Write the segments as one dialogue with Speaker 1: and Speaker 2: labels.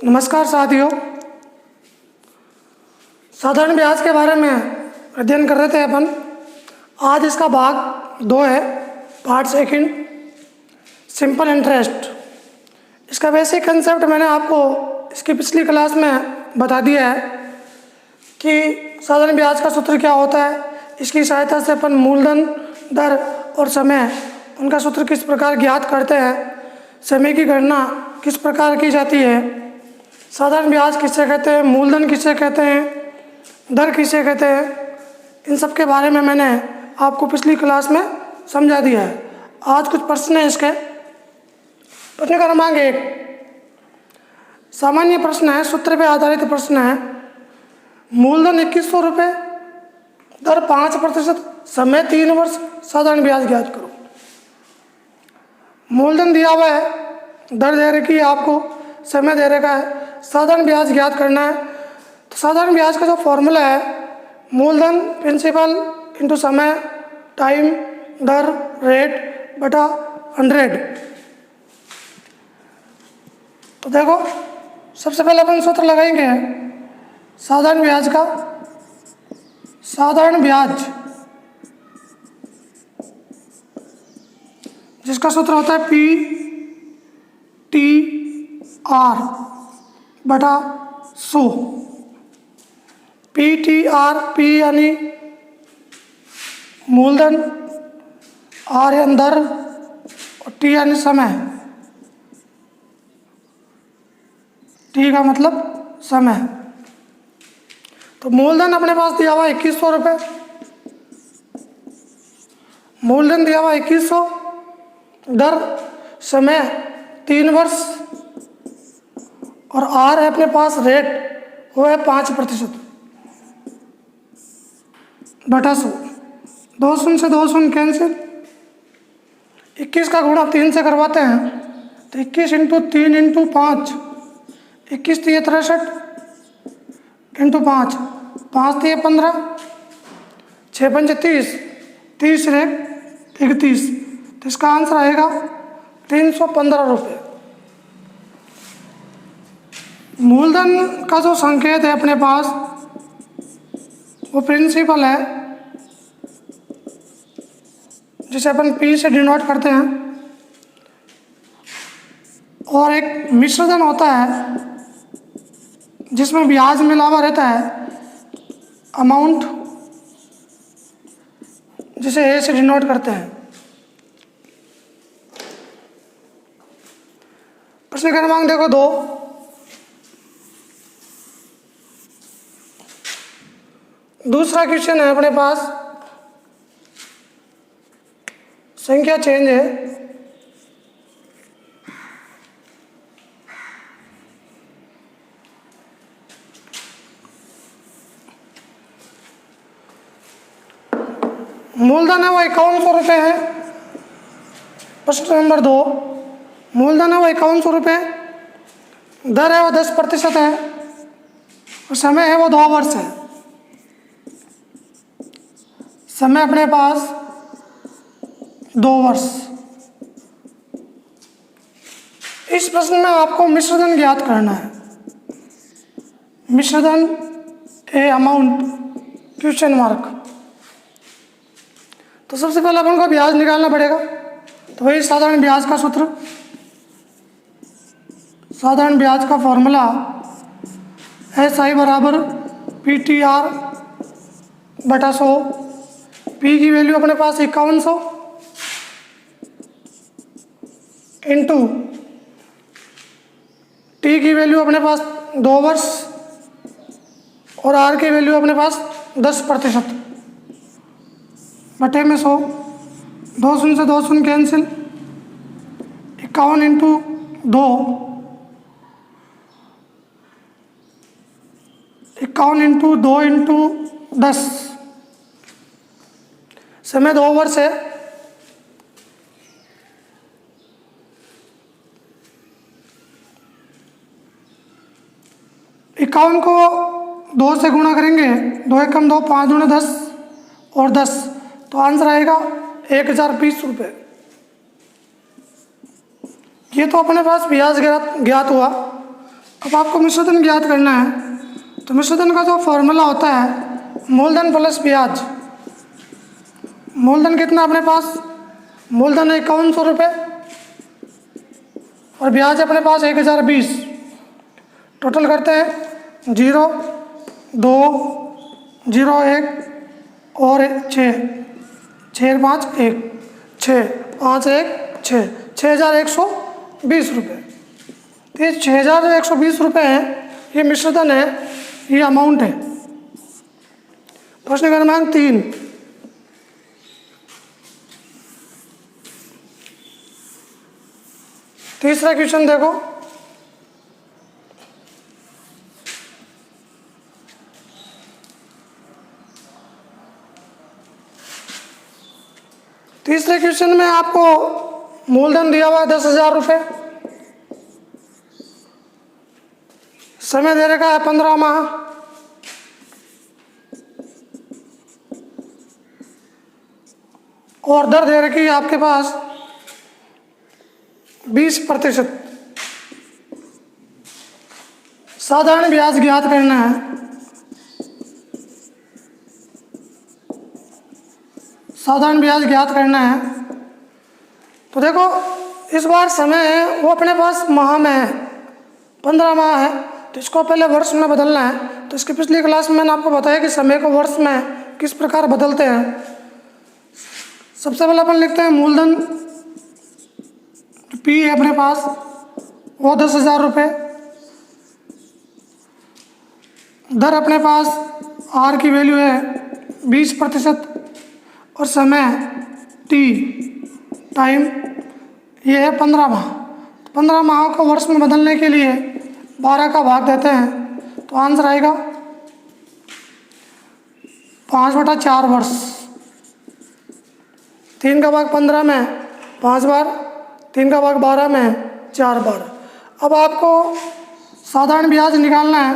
Speaker 1: नमस्कार साथियों। साधारण ब्याज के बारे में अध्ययन कर रहे थे अपन। आज इसका भाग 2 है, पार्ट सेकंड, सिंपल इंटरेस्ट। इसका बेसिक कंसेप्ट मैंने आपको इसकी पिछली क्लास में बता दिया है कि साधारण ब्याज का सूत्र क्या होता है। इसकी सहायता से अपन मूलधन, दर और समय, उनका सूत्र किस प्रकार ज्ञात करते हैं, समय की गणना किस प्रकार की जाती है, साधारण ब्याज किसे कहते हैं, मूलधन किसे कहते हैं, दर किसे कहते हैं, इन सब के बारे में मैंने आपको पिछली क्लास में समझा दिया है। आज कुछ प्रश्न है इसके। प्रश्न क्रमांक 1 सामान्य प्रश्न है, सूत्र पे आधारित प्रश्न है। मूलधन 2100 रुपये, दर 5%, समय 3 वर्ष, साधारण ब्याज ज्ञात करो। मूलधन दिया हुआ है, दर दे रखी है आपको, समय दे रखा है, साधारण ब्याज ज्ञात करना है। तो साधारण ब्याज का जो फॉर्मूला है, मूलधन प्रिंसिपल इंटू समय टाइम दर रेट बटा 100। तो देखो, सबसे पहले अपन सूत्र लगाएंगे साधारण ब्याज का। साधारण ब्याज जिसका सूत्र होता है PTR बटा 100। PTR, P यानी मूलधन, R यानी दर और T यानी समय। T का मतलब समय। तो मूलधन अपने पास दिया हुआ 2100 रुपये। मूलधन दिया हुआ 2100, दर समय 3 वर्ष और R है अपने पास रेट, वो है 5% बटा 100। 2 शून्य से 2 शून्य कैंसिल। 21 का गुणा 3 से करवाते हैं तो 21 इंटू 3 इंटू 5, 21 दिए 63 इंटू 5, 5 दिए 15, 6 पंचे 30, 30 रे 31। तो इसका आंसर आएगा 315 रुपये। मूलधन का जो संकेत है अपने पास, वो प्रिंसिपल है, जिसे अपन P से डिनोट करते हैं, और एक मिश्रधन होता है जिसमें ब्याज मिला हुआ रहता है, अमाउंट, जिसे A से डिनोट करते हैं। प्रश्न क्रमांक देखो 2। दूसरा क्वेश्चन है अपने पास, संख्या चेंज है। मूलधन है वो 5100 रुपये है। प्रश्न नंबर 2, मूलधन है वो 5100 रुपये, दर है वो 10% है और समय है वो 2 वर्ष है। समय अपने पास 2 वर्ष। इस प्रश्न में आपको मिश्रधन ज्ञात करना है। मिश्रधन ए अमाउंट क्वेश्चन मार्क। तो सबसे पहले अपन को ब्याज निकालना पड़ेगा। तो वही साधारण ब्याज का सूत्र, साधारण ब्याज का फॉर्मूला SI बराबर PTR बटा 100। P की वैल्यू अपने पास 5100 इंटू T की वैल्यू अपने पास 2 वर्ष और R की वैल्यू अपने पास 10% बटे में 100। 2 शून्य से 2 शून्य कैंसिल। 51 इंटू 2, 51 इंटू 2 इंटू 10, समय 2 वर्ष है। इक्यावन को 2 से गुणा करेंगे, 2 एकम 2, 5 दूनी 10 और 10, तो आंसर आएगा 1020 रुपये। ये तो अपने पास ब्याज ज्ञात हुआ। अब आपको मिश्रधन ज्ञात करना है। तो मिश्रधन का जो फॉर्मूला होता है मूलधन प्लस ब्याज। मूलधन कितना अपने पास, मूलधन है 5100 रुपये और ब्याज अपने पास 1020। टोटल करते हैं 0, 2, 0, 1 और 6, 6, 5, 1, 6, 5, 1, 6, 6120 रुपये। तो ये 6120 रुपये हैं, ये मिश्रधन है, ये अमाउंट है। प्रश्न क्रमांक 3, तीसरा क्वेश्चन देखो। तीसरे क्वेश्चन में आपको मूलधन दिया हुआ है 10,000 रुपये, समय दे रखा है 15 माह, और दर दे रखी है आपके पास 20%। साधारण ब्याज ज्ञात करना है। साधारण ब्याज ज्ञात करना है। तो देखो इस बार समय है वो अपने पास माह में है, 15 माह है, तो इसको पहले वर्ष में बदलना है। तो इसकी पिछली क्लास में मैंने आपको बताया कि समय को वर्ष में किस प्रकार बदलते हैं। सबसे पहले अपन लिखते हैं मूलधन पी है अपने पास वो 10,000 रुपये, दर अपने पास आर की वैल्यू है 20% और समय टी टाइम ये है 15 माह। 15 माह को वर्ष में बदलने के लिए 12 का भाग देते हैं, तो आंसर आएगा 5/4 वर्ष। 3 का भाग 15 में 5 बार, 3 का भाग 12 में 4 बार। अब आपको साधारण ब्याज निकालना है।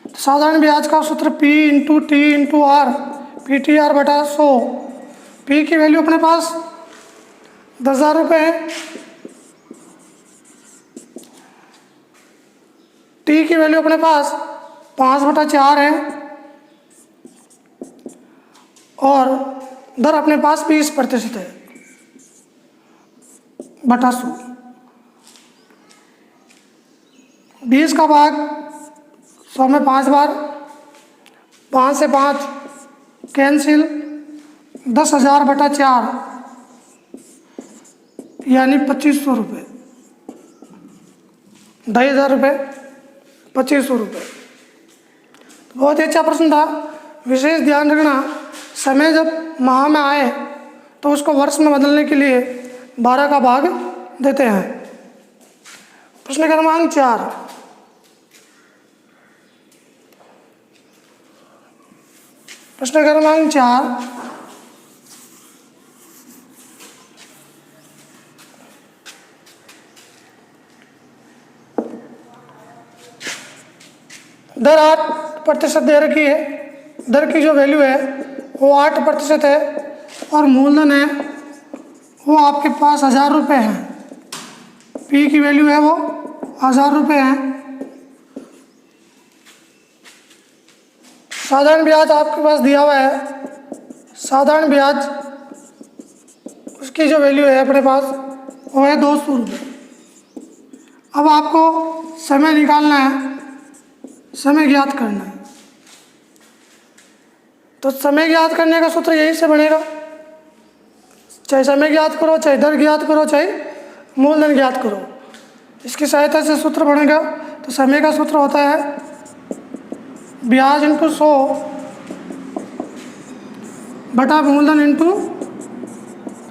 Speaker 1: तो साधारण ब्याज का सूत्र P into T into R, PTR बटा 100। P की वैल्यू अपने पास 10,000 रुपये है, T की वैल्यू अपने पास 5/4 है और दर अपने पास 20% है बटा 100। 20 का भाग 100 में 5 बार, 5 से 5 कैंसिल, 10,000 बटा 4 यानी 2500 रुपये, 2,500 रुपये, 2500 रुपये। बहुत ही अच्छा प्रश्न था। विशेष ध्यान रखना, समय जब माह में आए तो उसको वर्ष में बदलने के लिए 12 का भाग देते हैं। प्रश्न क्रमांक 4, प्रश्न क्रमांक 4, दर 8% दे रखी है। दर की जो वैल्यू है वो 8% है और मूलधन है वो आपके पास 1,000 रुपये है। पी की वैल्यू है वो 1,000 रुपये है। साधारण ब्याज आपके पास दिया हुआ है। साधारण ब्याज उसकी जो वैल्यू है अपने पास वो है 200 रुपये। अब आपको समय निकालना है, समय ज्ञात करना है। तो समय ज्ञात करने का सूत्र यहीं से बनेगा। चाहे समय ज्ञात करो, चाहे दर ज्ञात करो, चाहे मूलधन ज्ञात करो, इसकी सहायता से सूत्र बनेगा। तो समय का सूत्र होता है ब्याज इंटू 100 बटा मूलधन इंटू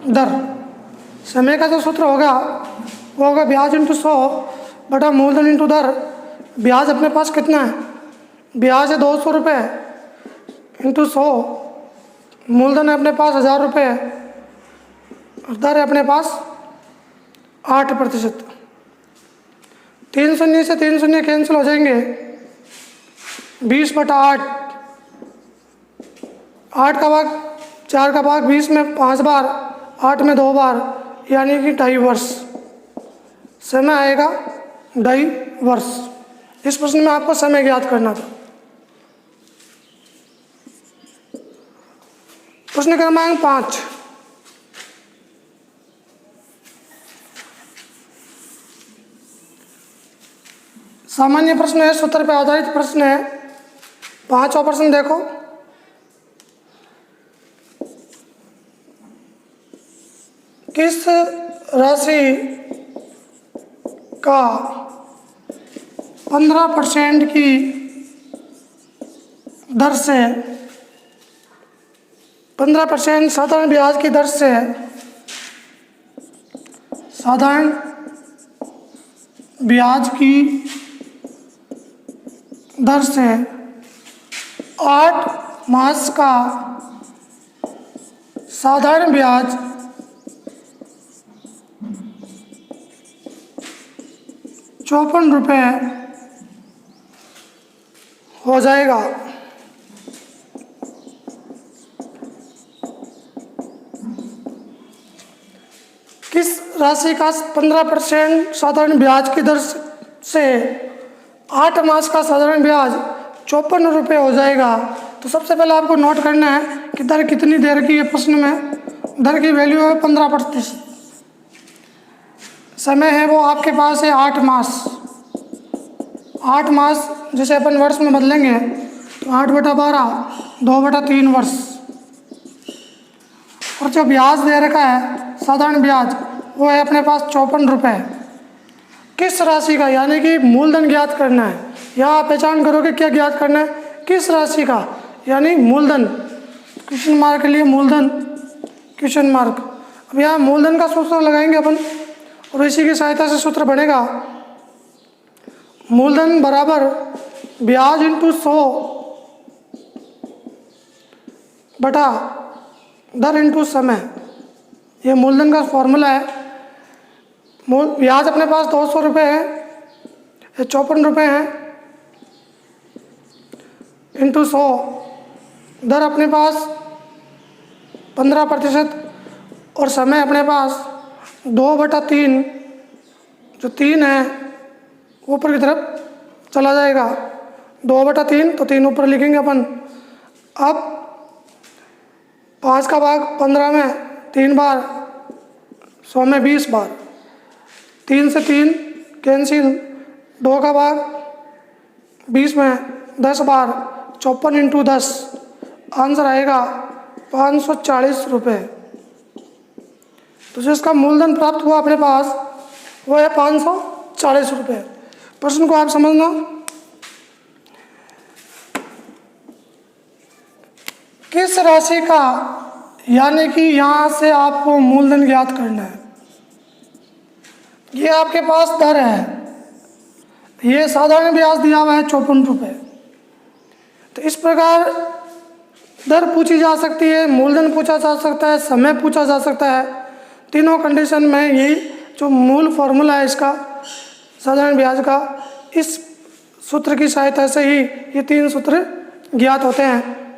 Speaker 1: दर। समय का जो सूत्र होगा वो होगा ब्याज इंटू 100 बटा मूलधन इंटू दर। ब्याज अपने पास कितना है, ब्याज है 200 रुपये इंटू 100, मूलधन है अपने पास 1,000 रुपये और दर है अपने पास 8%। 3 शून्य से 3 शून्य कैंसिल हो जाएंगे, 20/8, 8 का भाग 4 का भाग 20 में 5 बार, 8 में 2 बार यानी कि 2.5 वर्ष। समय आएगा 2.5 वर्ष। इस प्रश्न में आपको समय ज्ञात करना था। प्रश्न क्रमांक 5, सामान्य प्रश्न है, सूत्र पर आधारित प्रश्न है। 5वां प्रश्न देखो, किस राशि का 15% की दर से 15% साधारण ब्याज की दर से साधारण ब्याज की दर से 8 मास का साधारण ब्याज 54 रुपये हो जाएगा। किस राशि का 15% साधारण ब्याज की दर से 8 मास का साधारण ब्याज 54 रुपये हो जाएगा? तो सबसे पहले आपको नोट करना है कि दर कितनी देर की है। प्रश्न में दर की वैल्यू है 15%, समय है वो आपके पास है 8 मास। 8 मास जैसे अपन वर्ष में बदलेंगे तो 8/12 2/3 वर्ष। और जो ब्याज दे रखा है साधारण ब्याज वो है अपने पास 54 रुपये। किस राशि का, यानी कि मूलधन ज्ञात करना है। यहाँ आप पहचान करोगे क्या ज्ञात करना है, किस राशि का, यानी मूलधन। क्वेश्चन मार्क के लिए मूलधन, क्वेश्चन मार्क। अब यहाँ मूलधन का सूत्र लगाएंगे अपन और इसी की सहायता से सूत्र बनेगा मूलधन बराबर ब्याज इंटू 100 बटा दर इंटू समय। ये मूलधन का फॉर्मूला है। ब्याज अपने पास 200 रुपये है, 54 रुपये हैं, इंटू 100, दर अपने पास 15% और समय अपने पास 2/3, जो 3 है ऊपर की तरफ चला जाएगा। 2/3 तो 3 ऊपर लिखेंगे अपन। अब 5 का भाग 15 में 3 बार, 100 में 20 बार, 3 से 3 कैंसिल, 2 का भाग 20 में 10 बार, 54 इंटू 10, आंसर आएगा 540 रुपये। तो जिसका मूलधन प्राप्त हुआ अपने पास वो है 540 रुपये। प्रश्न को आप समझना, किस राशि का, यानी कि यहाँ से आपको मूलधन ज्ञात करना है। ये आपके पास दर है, ये साधारण ब्याज दिया हुआ है 54 रुपये। तो इस प्रकार दर पूछी जा सकती है, मूलधन पूछा जा सकता है, समय पूछा जा सकता है। तीनों कंडीशन में यही जो मूल फॉर्मूला है इसका साधारण ब्याज का, इस सूत्र की सहायता से ही ये 3 सूत्र ज्ञात होते हैं।